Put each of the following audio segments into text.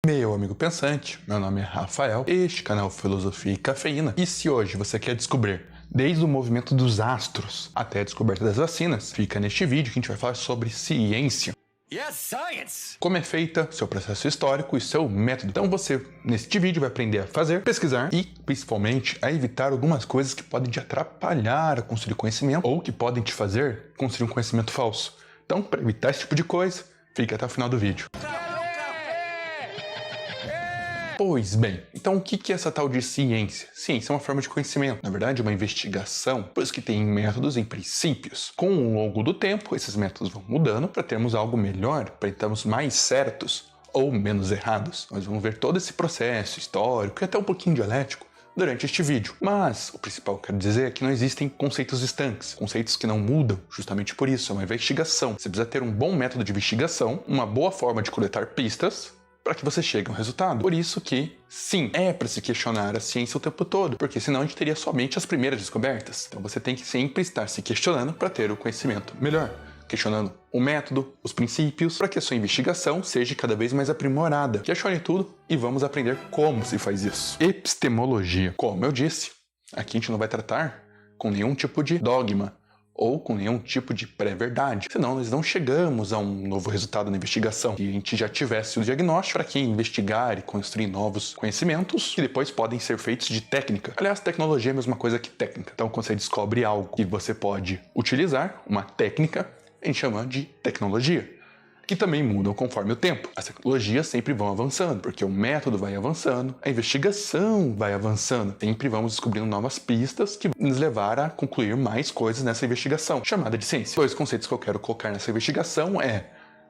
Meu amigo pensante, meu nome é Rafael, este canal é Filosofia e Cafeína, e se hoje você quer descobrir desde o movimento dos astros até a descoberta das vacinas, fica neste vídeo que a gente vai falar sobre ciência. Yes, science! Como é feita, seu processo histórico e seu método. Então você, neste vídeo, vai aprender a fazer, pesquisar e, principalmente, a evitar algumas coisas que podem te atrapalhar a construir conhecimento ou que podem te fazer construir um conhecimento falso. Então, para evitar esse tipo de coisa, fique até o final do vídeo. Pois bem, então o que é essa tal de ciência? Ciência é uma forma de conhecimento, na verdade é uma investigação, por isso que tem métodos e princípios. Com o longo do tempo, esses métodos vão mudando para termos algo melhor, para termos mais certos ou menos errados. Nós vamos ver todo esse processo histórico e até um pouquinho dialético durante este vídeo. Mas o principal que eu quero dizer é que não existem conceitos estanques, conceitos que não mudam, justamente por isso, é uma investigação. Você precisa ter um bom método de investigação, uma boa forma de coletar pistas, para que você chegue a um resultado. Por isso que, sim, é para se questionar a ciência o tempo todo, porque senão a gente teria somente as primeiras descobertas. Então você tem que sempre estar se questionando para ter o conhecimento melhor, questionando o método, os princípios, para que a sua investigação seja cada vez mais aprimorada. Questione tudo e vamos aprender como se faz isso. Epistemologia. Como eu disse, aqui a gente não vai tratar com nenhum tipo de dogma, ou com nenhum tipo de pré-verdade. Senão nós não chegamos a um novo resultado na investigação. Se a gente já tivesse o diagnóstico, para que investigar e construir novos conhecimentos que depois podem ser feitos de técnica. Aliás, tecnologia é a mesma coisa que técnica. Então, quando você descobre algo que você pode utilizar, uma técnica, a gente chama de tecnologia. Que também mudam conforme o tempo. As tecnologias sempre vão avançando, porque o método vai avançando, a investigação vai avançando. Sempre vamos descobrindo novas pistas que nos levar a concluir mais coisas nessa investigação, chamada de ciência. Dois conceitos que eu quero colocar nessa investigação é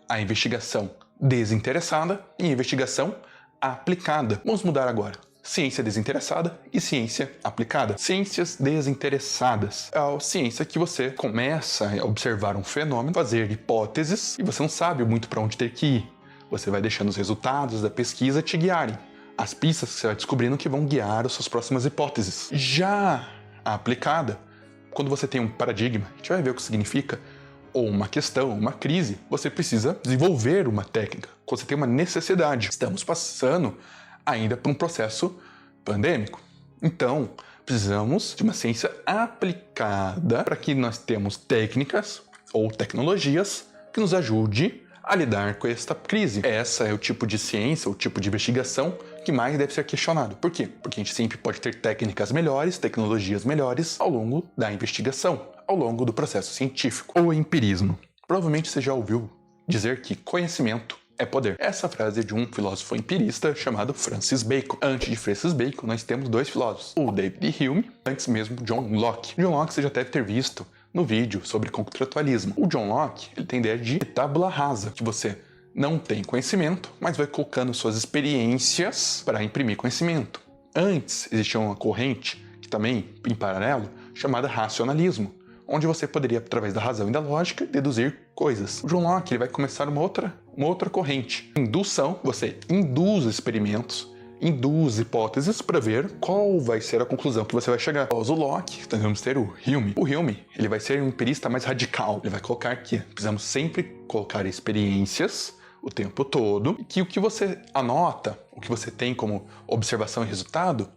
a investigação desinteressada e a investigação aplicada. Vamos mudar agora. Ciência desinteressada e ciência aplicada. Ciências desinteressadas é a ciência que você começa a observar um fenômeno, fazer hipóteses e você não sabe muito para onde ter que ir. Você vai deixando os resultados da pesquisa te guiarem. As pistas que você vai descobrindo que vão guiar as suas próximas hipóteses. Já a aplicada, quando você tem um paradigma, a gente vai ver o que significa, ou uma questão, uma crise, você precisa desenvolver uma técnica. Quando você tem uma necessidade, estamos passando ainda por um processo pandêmico. Então, precisamos de uma ciência aplicada para que nós tenhamos técnicas ou tecnologias que nos ajude a lidar com esta crise. Essa é o tipo de ciência, o tipo de investigação que mais deve ser questionado. Por quê? Porque a gente sempre pode ter técnicas melhores, tecnologias melhores ao longo da investigação, ao longo do processo científico. O empirismo. Provavelmente você já ouviu dizer que conhecimento é poder. Essa frase é de um filósofo empirista chamado Francis Bacon. Antes de Francis Bacon, nós temos dois filósofos, o David Hume, antes mesmo John Locke. John Locke você já deve ter visto no vídeo sobre contratualismo. O John Locke, ele tem ideia de tábula rasa, que você não tem conhecimento, mas vai colocando suas experiências para imprimir conhecimento. Antes existia uma corrente, que também em paralelo, chamada racionalismo, onde você poderia, através da razão e da lógica, deduzir coisas. O John Locke ele vai começar uma outra corrente. Indução, você induz experimentos, induz hipóteses para ver qual vai ser a conclusão que você vai chegar. Após o Locke, nós vamos ter o Hume. O Hume ele vai ser um empirista mais radical. Ele vai colocar que precisamos sempre colocar experiências o tempo todo, e que o que você anota, o que você tem como observação e resultado,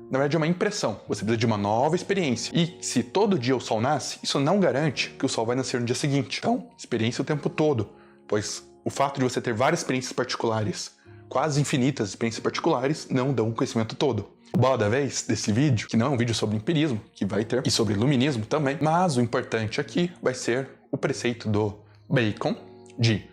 na verdade é uma impressão, você precisa de uma nova experiência. E se todo dia o sol nasce, isso não garante que o sol vai nascer no dia seguinte. Então, experiência o tempo todo, pois o fato de você ter várias experiências particulares, quase infinitas experiências particulares, não dão o conhecimento todo. O bola da vez desse vídeo, que não é um vídeo sobre empirismo, que vai ter, e sobre iluminismo também, mas o importante aqui vai ser o preceito do Bacon de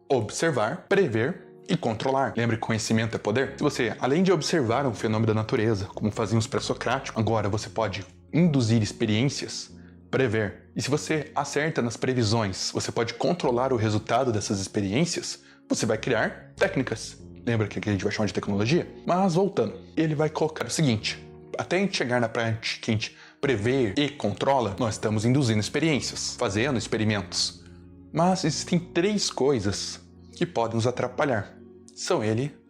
observar, prever e controlar. Lembra que conhecimento é poder? Se você, além de observar um fenômeno da natureza, como faziam os pré-socráticos, agora você pode induzir experiências, prever. E se você acerta nas previsões, você pode controlar o resultado dessas experiências, você vai criar técnicas. Lembra que aqui a gente vai chamar de tecnologia? Mas voltando, ele vai colocar o seguinte, até a gente chegar na parte que a gente prevê e controla, nós estamos induzindo experiências, fazendo experimentos. Mas existem três coisas que podem nos atrapalhar. São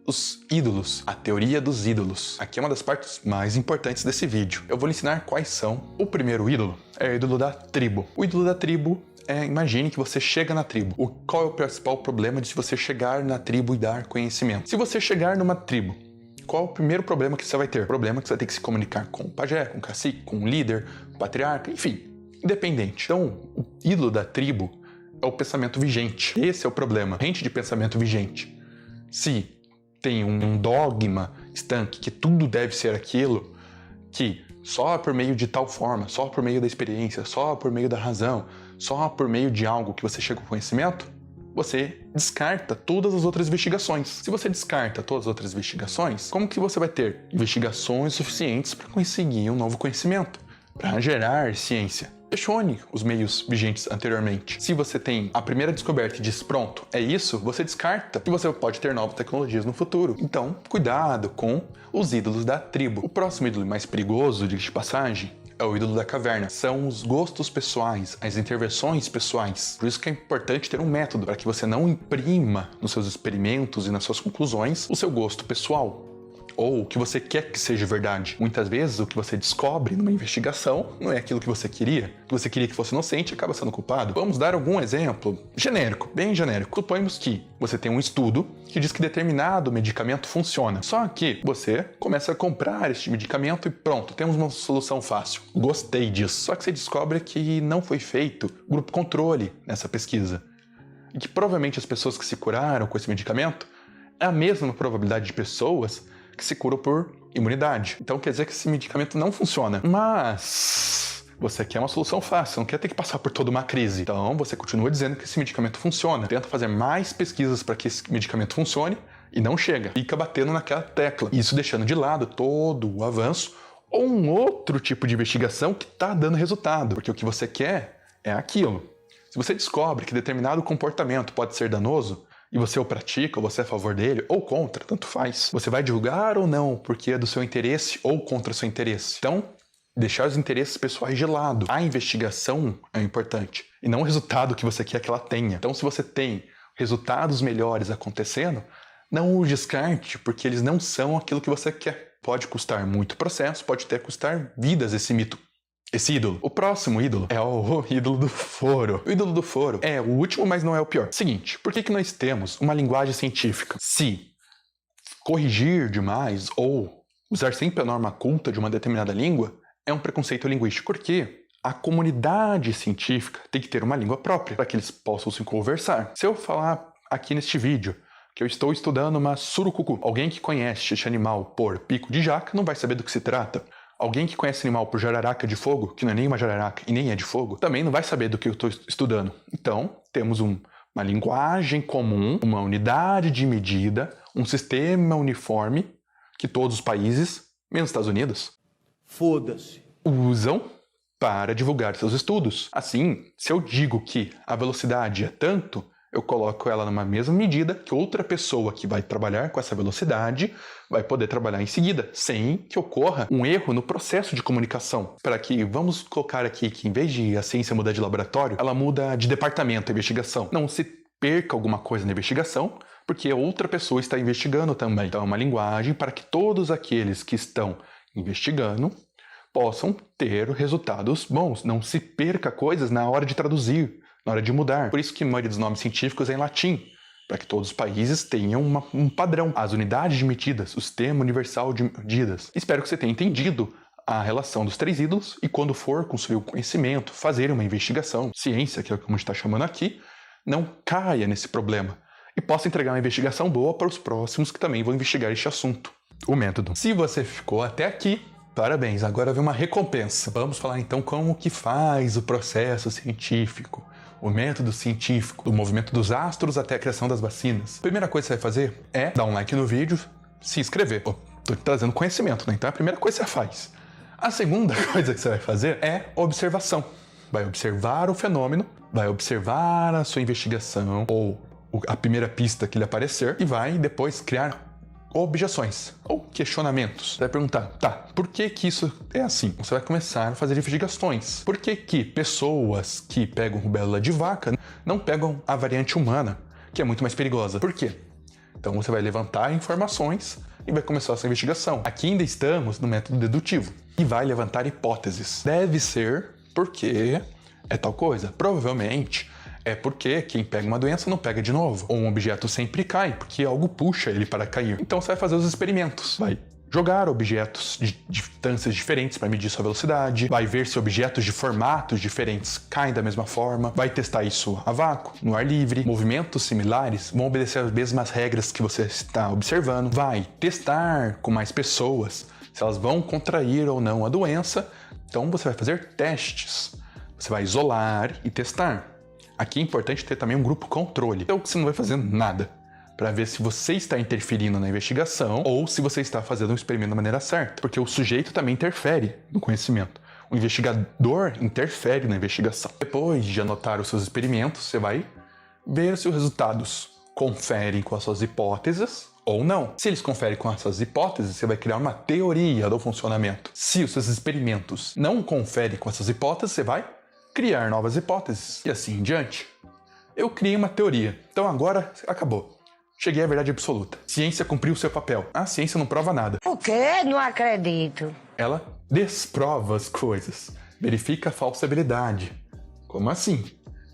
os ídolos, a teoria dos ídolos. Aqui é uma das partes mais importantes desse vídeo. Eu vou lhe ensinar quais são. O primeiro ídolo é o ídolo da tribo. O ídolo da tribo imagine que você chega na tribo. Qual é o principal problema de se você chegar na tribo e dar conhecimento? Se você chegar numa tribo, qual é o primeiro problema que você vai ter? O problema é que você vai ter que se comunicar com o pajé, com o cacique, com o líder, o patriarca, enfim, independente. Então, o ídolo da tribo é o pensamento vigente. Esse é o problema, rente de pensamento vigente. Se tem um dogma estanque que tudo deve ser aquilo, que só por meio de tal forma, só por meio da experiência, só por meio da razão, só por meio de algo que você chega ao conhecimento, você descarta todas as outras investigações. Se você descarta todas as outras investigações, como que você vai ter investigações suficientes para conseguir um novo conhecimento, para gerar ciência? Questione os meios vigentes anteriormente. Se você tem a primeira descoberta e diz, pronto, é isso, você descarta e você pode ter novas tecnologias no futuro. Então, cuidado com os ídolos da tribo. O próximo ídolo mais perigoso, de passagem, é o ídolo da caverna. São os gostos pessoais, as intervenções pessoais. Por isso que é importante ter um método para que você não imprima nos seus experimentos e nas suas conclusões o seu gosto pessoal, ou o que você quer que seja verdade. Muitas vezes o que você descobre numa investigação não é aquilo que você queria. O que você queria que fosse inocente e acaba sendo culpado. Vamos dar algum exemplo genérico, bem genérico. Suponhamos que você tem um estudo que diz que determinado medicamento funciona. Só que você começa a comprar este medicamento e pronto, temos uma solução fácil. Gostei disso. Só que você descobre que não foi feito grupo controle nessa pesquisa. E que provavelmente as pessoas que se curaram com esse medicamento é a mesma probabilidade de pessoas que se curam por imunidade. Então quer dizer que esse medicamento não funciona. Mas você quer uma solução fácil, não quer ter que passar por toda uma crise. Então você continua dizendo que esse medicamento funciona. Tenta fazer mais pesquisas para que esse medicamento funcione e não chega. Fica batendo naquela tecla. Isso deixando de lado todo o avanço ou um outro tipo de investigação que está dando resultado. Porque o que você quer é aquilo. Se você descobre que determinado comportamento pode ser danoso, e você o pratica, ou você é a favor dele, ou contra, tanto faz. Você vai divulgar ou não, porque é do seu interesse ou contra o seu interesse. Então, deixar os interesses pessoais de lado. A investigação é importante, e não o resultado que você quer que ela tenha. Então, se você tem resultados melhores acontecendo, não os descarte, porque eles não são aquilo que você quer. Pode custar muito processo, pode até custar vidas esse mito. Esse ídolo. O próximo ídolo é o ídolo do foro. O ídolo do foro é o último, mas não é o pior. Seguinte, por que nós temos uma linguagem científica? Se corrigir demais ou usar sempre a norma culta de uma determinada língua é um preconceito linguístico. Porque a comunidade científica tem que ter uma língua própria para que eles possam se conversar. Se eu falar aqui neste vídeo que eu estou estudando uma surucucu, alguém que conhece este animal por pico de jaca não vai saber do que se trata. Alguém que conhece animal por jararaca de fogo, que não é nem uma jararaca e nem é de fogo, também não vai saber do que eu estou estudando. Então, temos uma linguagem comum, uma unidade de medida, um sistema uniforme que todos os países, menos os Estados Unidos, foda-se, usam para divulgar seus estudos. Assim, se eu digo que a velocidade é tanto, eu coloco ela numa mesma medida que outra pessoa que vai trabalhar com essa velocidade vai poder trabalhar em seguida, sem que ocorra um erro no processo de comunicação. Para que, vamos colocar aqui que em vez de a ciência mudar de laboratório, ela muda de departamento, a investigação. Não se perca alguma coisa na investigação, porque outra pessoa está investigando também. Então é uma linguagem para que todos aqueles que estão investigando possam ter resultados bons. Não se perca coisas na hora de traduzir, na hora de mudar. Por isso que a maioria dos nomes científicos é em latim, para que todos os países tenham um padrão. As unidades de medidas, o sistema universal de medidas. Espero que você tenha entendido a relação dos três ídolos e quando for construir o conhecimento, fazer uma investigação, ciência, que é como a gente está chamando aqui, não caia nesse problema e possa entregar uma investigação boa para os próximos que também vão investigar este assunto. O método. Se você ficou até aqui, parabéns, agora vem uma recompensa. Vamos falar então como que faz o processo científico. O método científico, do movimento dos astros até a criação das vacinas. A primeira coisa que você vai fazer é dar um like no vídeo, se inscrever. Estou trazendo conhecimento, né? Então é a primeira coisa que você faz. A segunda coisa que você vai fazer é observação. Vai observar o fenômeno, vai observar a sua investigação ou a primeira pista que lhe aparecer e vai depois criar objeções ou questionamentos. Você vai perguntar, tá, por que isso é assim? Você vai começar a fazer investigações. Por que pessoas que pegam rubéola de vaca não pegam a variante humana, que é muito mais perigosa? Por quê? Então você vai levantar informações e vai começar essa investigação. Aqui ainda estamos no método dedutivo e vai levantar hipóteses. Deve ser porque é tal coisa. Provavelmente é porque quem pega uma doença não pega de novo. Ou um objeto sempre cai, porque algo puxa ele para cair. Então você vai fazer os experimentos. Vai jogar objetos de distâncias diferentes para medir sua velocidade, vai ver se objetos de formatos diferentes caem da mesma forma, vai testar isso a vácuo, no ar livre, movimentos similares vão obedecer às mesmas regras que você está observando, vai testar com mais pessoas se elas vão contrair ou não a doença, então você vai fazer testes, você vai isolar e testar. Aqui é importante ter também um grupo controle, então você não vai fazer nada para ver se você está interferindo na investigação ou se você está fazendo um experimento da maneira certa, porque o sujeito também interfere no conhecimento. O investigador interfere na investigação. Depois de anotar os seus experimentos, você vai ver se os resultados conferem com as suas hipóteses ou não. Se eles conferem com essas hipóteses, você vai criar uma teoria do funcionamento. Se os seus experimentos não conferem com essas hipóteses, você vai criar novas hipóteses e assim em diante. Eu criei uma teoria, então agora acabou. Cheguei à verdade absoluta. Ciência cumpriu seu papel. A ciência não prova nada. O quê? Não acredito. Ela desprova as coisas. Verifica a falsibilidade. Como assim?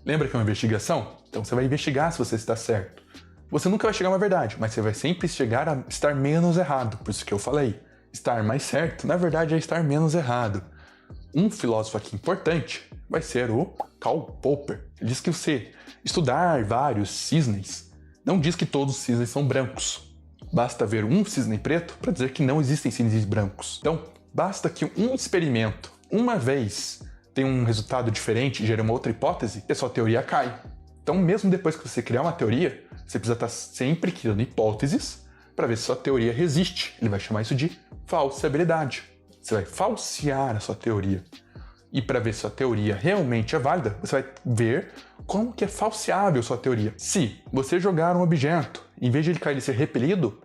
Lembra que é uma investigação? Então você vai investigar se você está certo. Você nunca vai chegar a uma verdade, mas você vai sempre chegar a estar menos errado. Por isso que eu falei. Estar mais certo, na verdade, é estar menos errado. Um filósofo aqui importante vai ser o Karl Popper. Ele diz que você estudar vários cisnes não diz que todos os cisnes são brancos. Basta ver um cisne preto para dizer que não existem cisnes brancos. Então, basta que um experimento, uma vez, tenha um resultado diferente e gere uma outra hipótese, e a sua teoria cai. Então, mesmo depois que você criar uma teoria, você precisa estar sempre criando hipóteses para ver se sua teoria resiste. Ele vai chamar isso de falsibilidade. Você vai falsear a sua teoria. E para ver se sua teoria realmente é válida, você vai ver como que é falseável sua teoria. Se você jogar um objeto, em vez de ele cair e ser repelido,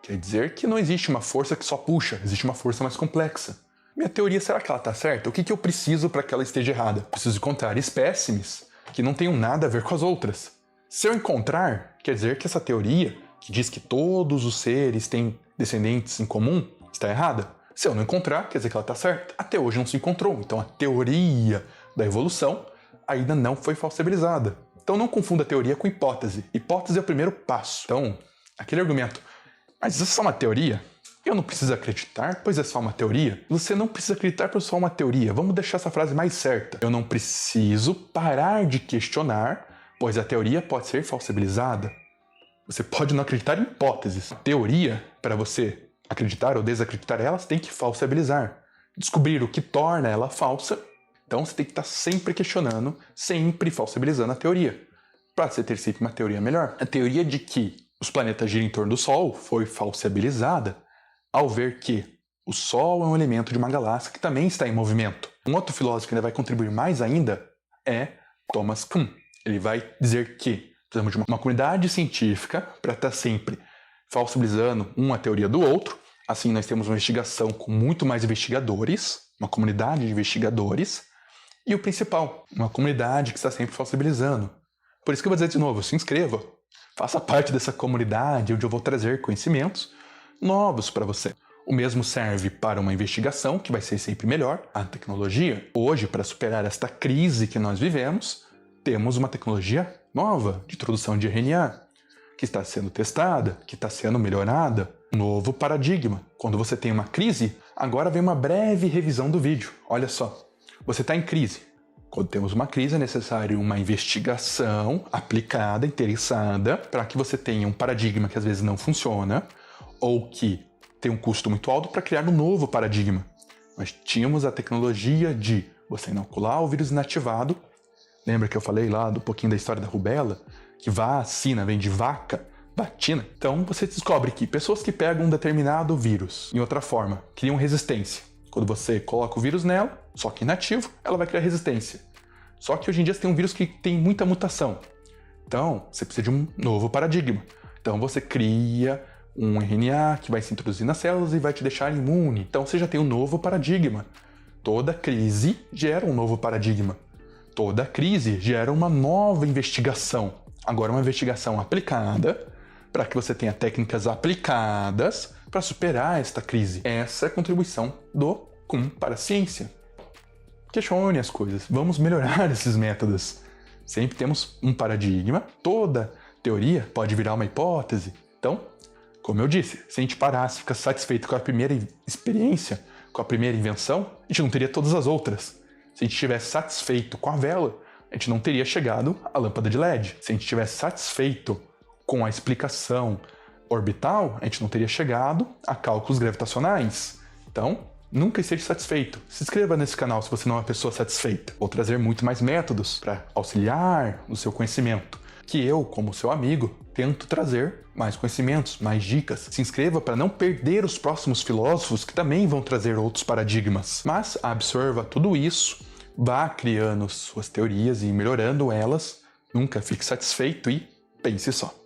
quer dizer que não existe uma força que só puxa, existe uma força mais complexa. Minha teoria, será que ela está certa? O que eu preciso para que ela esteja errada? Preciso encontrar espécimes que não tenham nada a ver com as outras. Se eu encontrar, quer dizer que essa teoria, que diz que todos os seres têm descendentes em comum, está errada. Se eu não encontrar, quer dizer que ela está certa. Até hoje não se encontrou. Então a teoria da evolução ainda não foi falsibilizada. Então não confunda teoria com hipótese. Hipótese é o primeiro passo. Então, aquele argumento, mas isso é só uma teoria? Eu não preciso acreditar, pois é só uma teoria? Você não precisa acreditar, pois é só uma teoria. Vamos deixar essa frase mais certa. Eu não preciso parar de questionar, pois a teoria pode ser falsibilizada. Você pode não acreditar em hipóteses. A teoria, para você acreditar ou desacreditar elas, tem que falsibilizar. Descobrir o que torna ela falsa. Então você tem que estar sempre questionando, sempre falsibilizando a teoria, para você ter sempre uma teoria melhor. A teoria de que os planetas giram em torno do Sol foi falsibilizada ao ver que o Sol é um elemento de uma galáxia que também está em movimento. Um outro filósofo que ainda vai contribuir mais ainda é Thomas Kuhn. Ele vai dizer que precisamos de uma comunidade científica para estar sempre falsibilizando uma teoria do outro. Assim, nós temos uma investigação com muito mais investigadores, uma comunidade de investigadores, e o principal, uma comunidade que está sempre falsibilizando. Por isso que eu vou dizer de novo, se inscreva, faça parte dessa comunidade onde eu vou trazer conhecimentos novos para você. O mesmo serve para uma investigação, que vai ser sempre melhor, a tecnologia. Hoje, para superar esta crise que nós vivemos, temos uma tecnologia nova de introdução de RNA, que está sendo testada, que está sendo melhorada. Novo paradigma. Quando você tem uma crise, agora vem uma breve revisão do vídeo. Olha só, você está em crise. Quando temos uma crise, é necessário uma investigação aplicada, interessada, para que você tenha um paradigma que às vezes não funciona, ou que tem um custo muito alto para criar um novo paradigma. Nós tínhamos a tecnologia de você inocular o vírus inativado. Lembra que eu falei lá do pouquinho da história da rubéola? Que vacina vem de vaca, vacina. Então você descobre que pessoas que pegam um determinado vírus, em outra forma, criam resistência. Quando você coloca o vírus nela, só que inativo, ela vai criar resistência. Só que hoje em dia você tem um vírus que tem muita mutação. Então você precisa de um novo paradigma. Então você cria um RNA que vai se introduzir nas células e vai te deixar imune. Então você já tem um novo paradigma. Toda crise gera um novo paradigma. Toda crise gera uma nova investigação. Agora, uma investigação aplicada para que você tenha técnicas aplicadas para superar esta crise. Essa é a contribuição do Kuhn para a ciência. questione as coisas, vamos melhorar esses métodos. Sempre temos um paradigma, toda teoria pode virar uma hipótese. Então, como eu disse, se a gente parasse e ficasse satisfeito com a primeira experiência, com a primeira invenção, a gente não teria todas as outras. Se a gente estivesse satisfeito com a vela, a gente não teria chegado à lâmpada de LED. Se a gente estivesse satisfeito com a explicação orbital, a gente não teria chegado a cálculos gravitacionais. Então, nunca esteja satisfeito. Se inscreva nesse canal se você não é uma pessoa satisfeita. Vou trazer muito mais métodos para auxiliar no seu conhecimento, que eu, como seu amigo, tento trazer mais conhecimentos, mais dicas. Se inscreva para não perder os próximos filósofos que também vão trazer outros paradigmas. Mas absorva tudo isso, vá criando suas teorias e melhorando elas. Nunca fique satisfeito e pense só.